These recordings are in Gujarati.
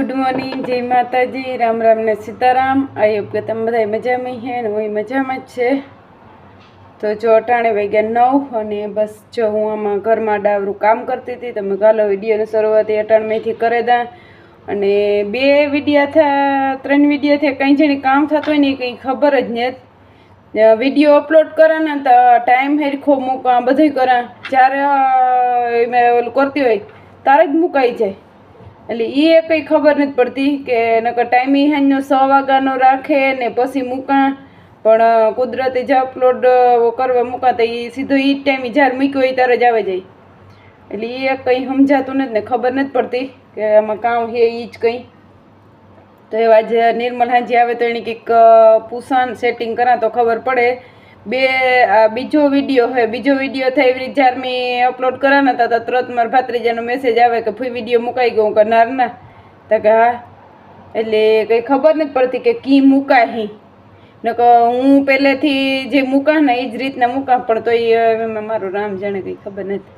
गुड मॉर्निंग जय माताजी राम राम ने सीताराम। आई होप के तम बधाई मजा में है ने वही मजा में छे। तो जो अटाणे वाग्या 9 અને બસ જો હું આમાં ઘરમાં ડાવરું કામ કરતી હતી તમે ગાલો વિડીયોની શરૂઆત અટાણમેથી કરે દા અને 2 વિડીયો થયા 3 વિડીયો થયા કંઈ જણી કામ થતું હોય ને કંઈ ખબર જ નહીં। વિડીયો અપલોડ કરે ને તો ટાઈમ હેરખો મૂકા બધું કરા જ્યારે મેં ઓલું કરતી હોય તારે જ મુકાઈ જાય એટલે એ કંઈ ખબર નથી પડતી કે નકર ટાઈમિંગ હાંજનો 6 વાગ્યાનો રાખે ને પછી મૂકા પણ કુદરતી જે અપલોડ કરવા મૂકા તો એ સીધો એ ટાઈમે જ્યારે મૂક્યો હોય ત્યારે જ આવે જાય એટલે એ કંઈ સમજાતું નથી ને ખબર નથી પડતી કે આમાં કામ છે એ જ કંઈ। તો એવા જે નિર્મલ હાંજી આવે તો એની કંઈક પૂછાણ સેટિંગ કરા તો ખબર પડે। બીજો વિડીયો હોય બીજો વિડીયો થાય એવી રીતે જ્યારે મેં અપલોડ કરાના હતા તો તરત મારા ભાત્રીજાનો મેસેજ આવે કે ફૂઈ વિડીયો મુકાઈ ગયો કરનાર ના તો કે હા એટલે કંઈ ખબર નથી પડતી કે કી મુકાય હી નકર હું પહેલેથી જે મૂકા ને એ જ રીતના મૂકા પણ તો એ મારું રામ જાણે કંઈ ખબર નથી।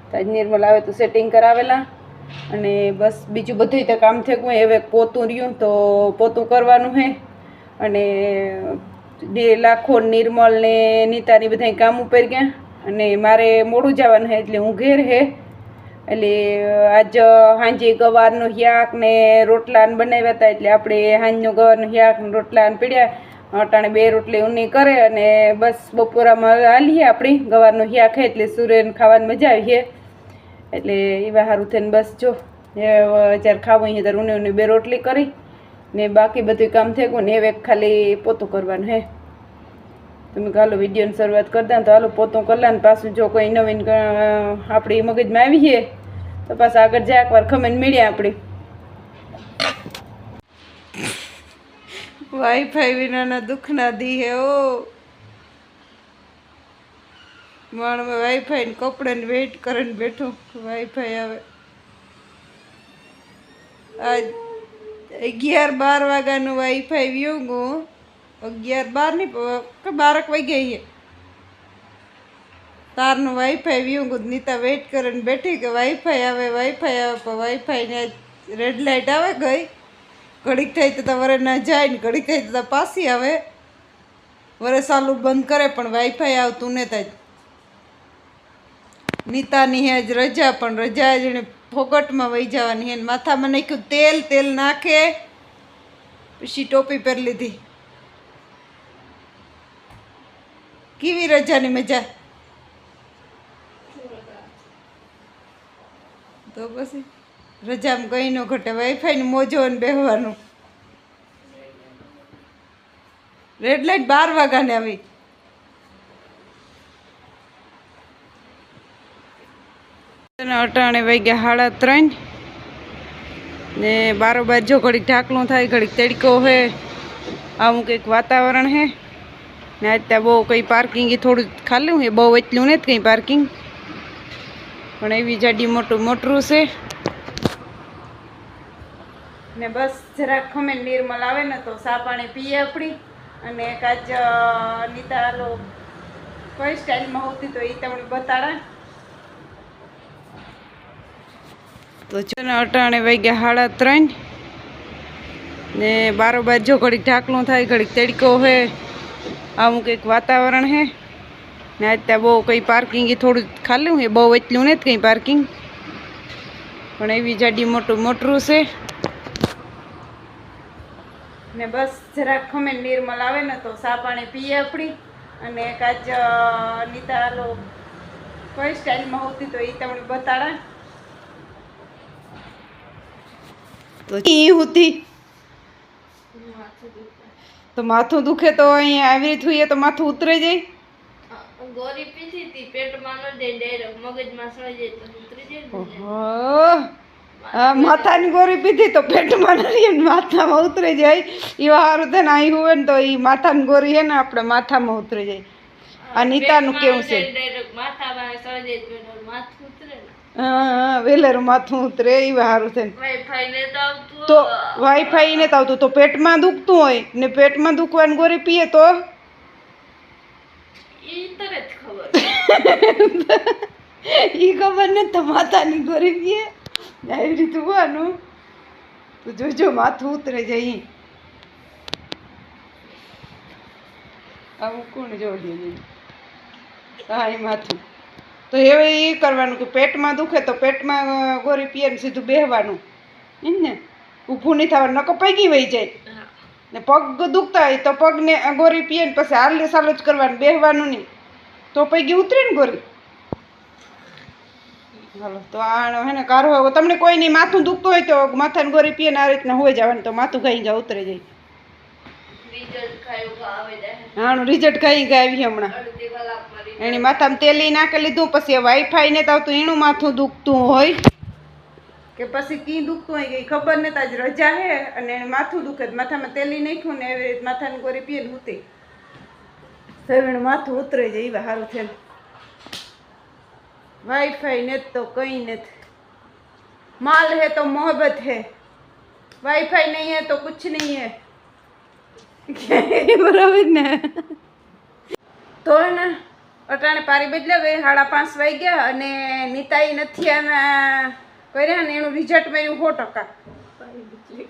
તો આજ નિર્મલ આવે તો સેટિંગ કરાવેલા અને બસ બીજું બધું તો કામ થયું હવે પોતું રહ્યું તો પોતું કરવાનું છે અને લાખો નિર્મલ ને નીતાની બધા કામ ઉપર ગયા અને મારે મોડું જવાનું છે એટલે હું ઘેર હે એટલે આજ સાંજે ગવારનું શાક ને રોટલા બનાવ્યા હતા એટલે આપણે સાંજનું ગવારનું શાક ને રોટલા પીડ્યા અટાણે 2 રોટલી ઊની કરે અને બસ બપોરામાં હાલીએ આપણી ગવારનું શાક છે એટલે સૂર્યને ખાવાની મજા આવી છે એટલે એવા સારું થઈને બસ જો જ્યારે ખાવું હોય ત્યારે ઊની 2 રોટલી કરી ને બાકી બધું કામ થયું ને હવે ખાલી પોતું કરવાનું હે। તમે ચાલો વિડીયોની શરૂઆત કરતા તો હાલો પોતું કરલા ને પાછું જો કોઈ નવીન આપણી મગજમાં આવી છે તો પાછું આગળ જાય એકવાર ખમીને મળ્યા આપણી। વાઈફાઈ વિનાના દુઃખના દી હે ઓ માણ મેં વાઈફાઈ ને કપડાને વેઇટ કરીને બેઠું વાઈફાઈ આવે આજ 11-12 વાગ્યાનું વાઈફાઈ વ્યું ગયું 11-12 નહીં કે 12 વાગ્યા છે તારનું વાઈફાઈ વ્યું ગયું નીતા વેઇટ કરીને બેઠી કે વાઈફાઈ આવે પણ વાઈફાઈને રેડ લાઇટ આવે ગઈ ઘડીક થઈ તો વરે ના જાય ને ઘડીક થઈ તો પાછી આવે વરે ચાલુ બંધ કરે પણ વાઈફાઈ આવતું ને ત્યાં નીતાની હે જ રજા પણ રજા જેને ફોગટમાં વહી જવાની હે માથામાં નાખ્યું તેલ નાખે પછી ટોપી પહેરી લીધી કેવી રજાની મજા તો પછી રજામાં કંઈ ન ઘટે વાઈફાઈ ને મોજો ને બેહવાનું। રેડ લાઇટ 12 વાગ્યાને આવી અટાણે વાગ્યા 3:30 ને બારોબાર જો ઘડીક ઢાકલું થાય ઘડીક તડકો હે આવું કંઈક વાતાવરણ હે ને આજ ત્યાં બહુ કંઈ પાર્કિંગ થોડું ખાલી હે બહુ એટલું નથી કંઈ પાર્કિંગ પણ એવી જાડી મોટરું છે ને બસ જરાક ખમે નિર્મલ આવે ને તો સા પાણી પીએ આપણી અને કાચ નીતા હાલો કઈ સ્ટાઇલમાં હોતી તો એ તમને બતાડા। તો જો ને અટાણે વાગ્યા 3:30 ને બારોબાર જો ઘડીક ઢાકલું થાય ઘડીક તડકો હે આવું કંઈક વાતાવરણ હે ને આજ ત્યાં બહુ કંઈ પાર્કિંગ થોડું ખાલી હે બહુ એટલું નથી કંઈ પાર્કિંગ પણ એવી જાડી મોટરું છે ને બસ જરાક ખમે નિર્મલ આવે ને તો સા પાણી પીએ આપણી અને કાચ નીતા હાલો કઈ સ્ટાઇલમાં હોતી તો એ તમને બતાડા। તો હોતી તો માથું દુખે તો અહીંયા આવી રીતે હોઈએ તો માથું ઉતરે જાય ગોરી પીધી હતી પેટમાં ન જાય ડાયરેક્ટ મગજમાં સળી જાય તો ઉતરી જાય હા માથાની ગોળી પીધી તો પેટમાં નહીં માથામાં ઉતરી જાય એવા સારું થાય ને અહીં હોય ને તો એ માથાની ગોળી છે ને આપણે માથામાં ઉતરી જાય। આ નીતાનું કેવું છે માથામાં સળી જાય માથું ઉતરે હા વેલેરું માથું ઉતરે એવા સારું થાય તો વાઈફાઈ ને આવતું તો પેટમાં દુખતું હોય ને પેટમાં દુખવાની ગોળી પીએ તો એ તરત ખબર એ ખબર ને તો માથાની ગોળી પીએ આવી રીતે હોવાનું તો જોજો માથું ઉતરે જાય. આવું કોણ જોડે હા એ માથું. તો હવે એ કરવાનું કે પેટમાં દુખે તો પેટમાં ગોરી પીએ ને સીધું બેહવાનું એમ ને, ઊભું નહીં થવાનું, નકો પગી વહી જાય. ને પગ દુખતા હોય તો પગને ગોરી પીએ ને પછી હાલે સાલો જ કરવાનું, બેહવાનું નહીં, તો પૈકી ઉતરે ને ગોરી. હાલો તો આ હે ને કારો તમને કોઈ નહીં માથું દુખતું હોય તો માથાને ગોરી પીએ ને આ રીતના હોય જવાનું તો માથું ગાઈ ગા ઉતરે જાય. હાનું રિઝલ્ટ ખાઈ ગયા આવી હમણાં. એની માથામાં તેલી નાખી લીધું, પછી વાઈફાઈ ને તો આવતું એનું માથું દુખતું હોય કે પછી કી દુખતું હોય કે ખબર નથી. આજ રજા હે અને એને માથું દુખે, માથામાં તેલી નાખ્યું ને એવી માથાની ગોરી પીએ ને ઉતરી સવેણ માથું ઉતરે જાય. એવા સારું છે. વાઈફાઈ ને તો કઈ નથી, માલ હે તો મોહબ્બત હે, વાઈફાઈ નહીં હે તો કુછ નહીં હે. બરાબર ને. તો ને અટાણે પારી બદલાવે 5:30 વાગ્યા અને નીતાઈ નથી આના કર્યા ને એનું રિઝલ્ટ મળ્યું 100%.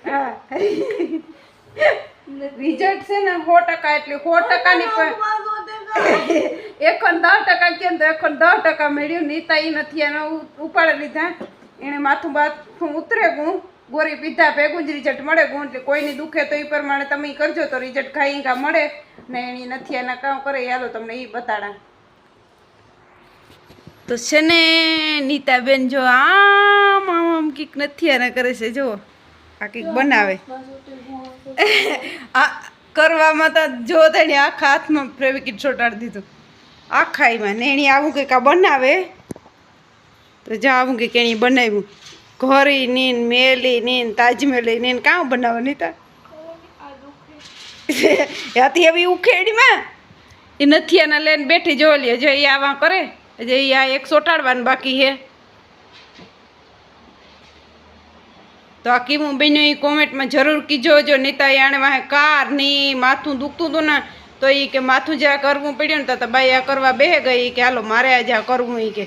હા રિઝલ્ટ છે ને 100%, એટલે 100%ની પણ 10% કેમ તો 10% મળ્યું. નીતાઈ નથી એનો ઉપાડી લીધા, એણે માથું બાથું ઉતરે ગું, ગોરી પીધા ભેગું જ રિઝલ્ટ મળે ગું. એટલે કોઈની દુખે તો એ પ્રમાણે તમે કરજો તો રિઝલ્ટ ખાઈ કા મળે ને. એની નથી એના કામ કરે હાલો તમને એ બતાડા. તો છે ને નીતાબેન જો આમ આમ આમ કીક નથી આના કરે છે, જો આ કીક બનાવે આ કરવામાં તો જો તેની આખા હાથમાં ફેવિકિટ ચોટાડી દીધું આખા એમાં ને. એની આવું કંઈક આ બનાવે તો જો આવું કંઈક એની બનાવ્યું ઘરી નીન મેલી નીન તાજમહેલી નીન કાં બનાવો નીતા યાથી એવી ઉખેડીમાં એ નથી આના લઈને બેઠી જો લે જો એ આવા કરે જે આ એક ચોટાડવાનું બાકી છે. તો આ કેવું બન્યું એ કોમેન્ટમાં જરૂર કીજો. જો નીતા આણે વાહે કાર ની માથું દુખતું હતું ને તો એ કે માથું જ્યાં કરવું પડ્યું ને તો બાઈ આ કરવા બેહે ગઈ કે હાલો મારે આજે આ કરવું. એ કે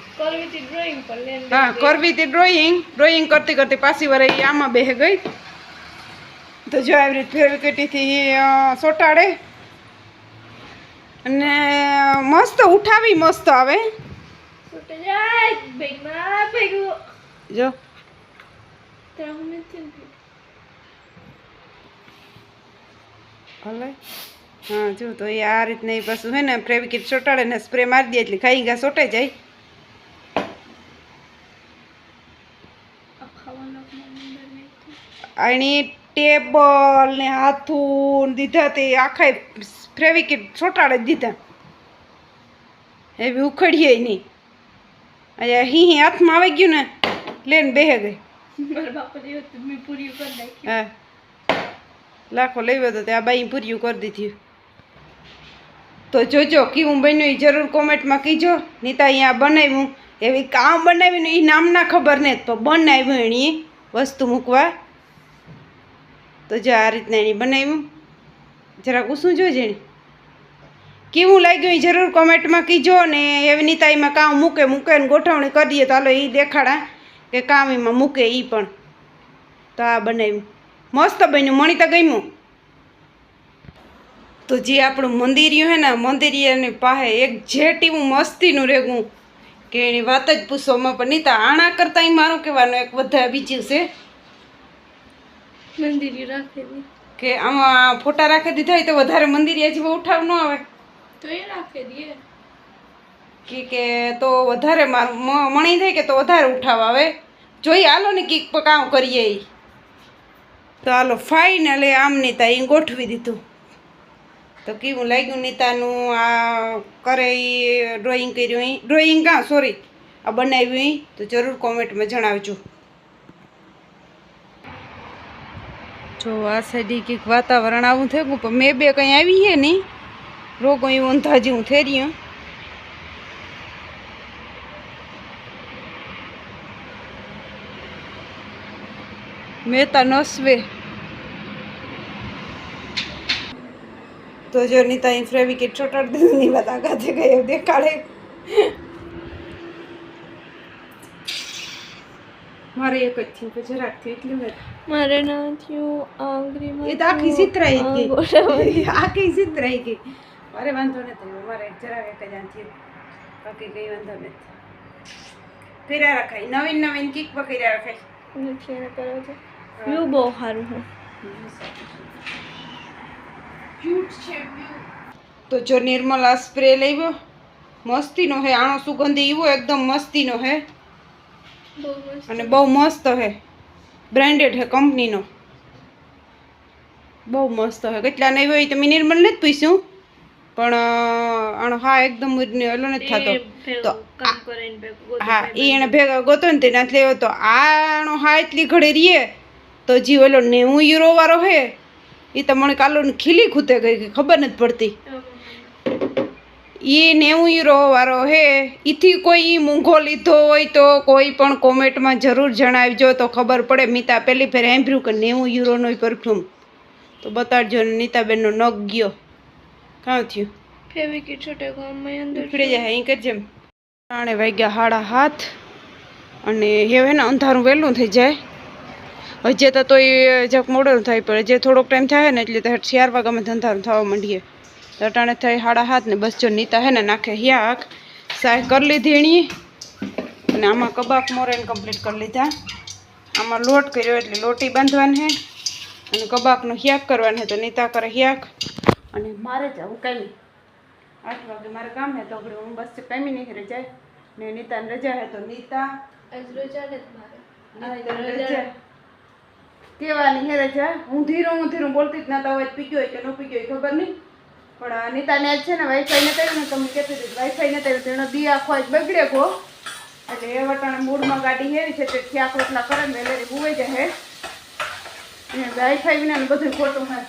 હા કરવી હતી ડ્રોઈંગ કરતી કરતી પાછી વાર એ આમાં બેહે ગઈ. તો જો આવી રીતે ફેવિકિટથી ચોટાડે અને મસ્ત ઉઠાવી મસ્ત આવે જો. હલે હા જો તો એ આ રીતના એ પાછું હે ને ફેવિકિટ ચોટાડે ને સ્પ્રે મારી દે એટલે ખાઈ ગયા ચોટાઈ જાય. આની ટેબલ ને હાથું દીધા તે આખા ફેવિકિટ ચોટાડે દીધા એવી ઉખડીએ નહીં. અહીંયા હી હાથમાં આવી ગયું ને લઈને બેહે ગઈ. હા લાખો લેવો તો ત્યાં બાઈ પૂર્યું કરી દીધી. તો જોજો કેવું બન્યું એ જરૂર કોમેન્ટમાં કીજો. નીતા અહીંયા બનાવ્યું એવી કામ બનાવ્યું ને એ નામના ખબર નહીં તો બનાવ્યું એની વસ્તુ મૂકવા. તો જો આ રીતના એની બનાવ્યું જરાક ઉસું જોજે એની કેવું લાગ્યું એ જરૂર કોમેન્ટમાં કીજો. ને એવી નીતા એમાં કામ મૂકે ને ગોઠવણી કરીએ તો હાલો એ દેખાડા કે કામ એમાં મૂકે એ પણ. તો આ બનાવ્યું મસ્ત બન્યું, મણી તો ગમ્યું. તો જે આપણું મંદિરિયું હે ને મંદિરિયાની પાસે એક જેટ એવું મસ્તીનું રેગું કે એની વાત જ પૂછવામાં પણ નહીં. તો આણા કરતાં એ મારું કહેવાનું એક વધારે બીજું છે મંદિરિયું રાખેલી કે આમાં ફોટા રાખી દીધા હોય તો વધારે મંદિરિયા જેવો ઉઠાવ ન આવે તો એ રાખી દઈએ કે તો વધારે મારું મણી થાય કે તો વધારે ઉઠાવ આવે. જોઈએ હાલો ને કીક કામ કરીએ એ. તો હાલો ફાઇનલી આમ નીતા એ ગોઠવી દીધું. તો કેવું લાગ્યું નીતાનું આ કરે એ ડ્રોઈંગ કર્યું એ ડ્રોઈંગ કાં સોરી આ બનાવ્યું એ તો જરૂર કોમેન્ટમાં જણાવજો. જો આ સાઈડ કંઈક વાતાવરણ આવું થયું પણ મેં બે કંઈ આવી છે નહીં રોગો એ ઊંધા જેવું થઈ રહ્યું. મહેતા નસવે તો જો નીતા અહીં ફેવિકિટ ચોટાડી દીધું ની વાત આગાથી ગઈ એવું દેખાડે. મારે એક જ થયું કે જરાક થયું એટલી વાત મારે ના થયું આંગળીમાં એ તો આખી સિતરાઈ ગઈ ગોળામાં. આખી સિતરાઈ ગઈ. મારે વાંધો નથી, મારે જરાક એક જ આંથી બાકી કઈ વાંધો નથી. કર્યા રખાય નવીન નવીન કીક પકડ્યા રખાય. નથી એને કરો છો વ્યૂ બહુ સારું છે. તો જો નિર્મલા સ્પ્રે લેવો મસ્તીનો હે, આનો સુગંધી એવો એકદમ મસ્તીનો હે બહુ મસ્ત. અને બહુ મસ્ત હે, બ્રાન્ડેડ હે કંપનીનો, બહુ મસ્ત હે. કેટલા નહીં હોય તમે નિર્મલ નથી પૂછ્યું, પણ આનો હા એકદમ ઓલો નથી થતો. તો કામ કરીને ભેગું હા એ એને ભેગા ગોતો ને તેનાથી લેવો. તો આનો હા એટલી ઘડી રીએ તો જી ઓલો 90 વાળો હે એ તો મને કાલો ખીલી ખૂતે ગઈ ખબર નથી પડતી. એ 90 વાળો હે, એથી કોઈ ઈ મૂંઘો લીધો હોય તો કોઈ પણ કોમેન્ટમાં જરૂર જણાવજો તો ખબર પડે. મીતા પહેલી ફેર સાંભળ્યું કે 90 નો પરફ્યુમ, તો બતાડજો ને નીતાબેનનો નખ ગયો કાં થયું ફેવિકિટ છોટે ગામમાં અંદર ઉપડી જાય અહીં કરજે. ત્રણે વાગ્યા 7:30 અને હવે ને અંધારું વહેલું થઈ જાય. હજે તો એ જરાક મોડું થાય, પણ જે થોડોક ટાઈમ થાય ને એટલે 4 વાગ્યામાં અંધારું થવા માંડીએ. અટાણે થાય 7:30 ને બસ જો નીતા હે ને નાખે હિયાક સાય કરી લીધી એણી. અને આમાં કબાક મોરેન કમ્પ્લીટ કરી લીધા. આમાં લોટ કર્યો એટલે લોટી બાંધવાની હે અને કબાકનો હિયાક કરવાનો હે. તો નીતા કરે હિયાક અને મારે જવું કાંઈ 8 વાગે મારે કામ હે તો હું બસ કાંઈ નહીં ઘરે જાય ને. નીતાને રજા હે તો નીતા આજ રજા ને મારે રજા કેવાની હે રજા. હું ધીરું બોલતી જ નતા હોય પી ગયો કે ન પી ગયો ખબર નહીં, પણ નીતાને આજ છે ને વાઈફાઈ ને કર્યું ને તમને કહેતી હતી વાઈફાઈ ને કર્યું તો એનો દી આખો આજ બગડે ગો. એટલે એ વટાણે મૂડમાં ગાડી હેરી છે તે આખો એટલા કરે ને વેલેરી હુવાઈ જાય હે. વાઈફાઈ વિના બધું ખોટું હે.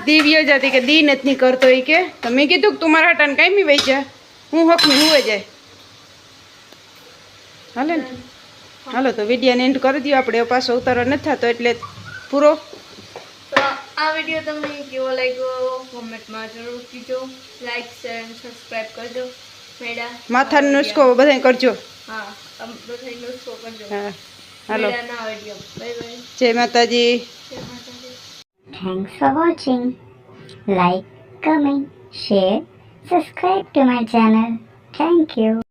દિવ્ય જાતી કે દી નથી કરતો એ કે તો મેં કીધું કે તું મારા હટાને કાંઈ વહી જા, હું હકની હુવે જાય. હાલે ને હાલો તો વિડીયોને એન્ડ કરી દો આપણે. પાછો ઉતારો નથી થતો એટલે પૂરો. તો આ વિડીયો તમને કેવો લાગ્યો કોમેન્ટમાં જરૂર કીજો. લાઈક શેર અને સબસ્ક્રાઇબ કરજો. મેડા માથાનો નુસ્ખો બધાય કરજો. હા બધાય નુસ્ખો કરજો. હા હાલો મેડાના વિડીયો. Bye bye. જય માતાજી. જય માતાજી. Thanks for watching. Like, comment, share, subscribe to my channel. Thank you.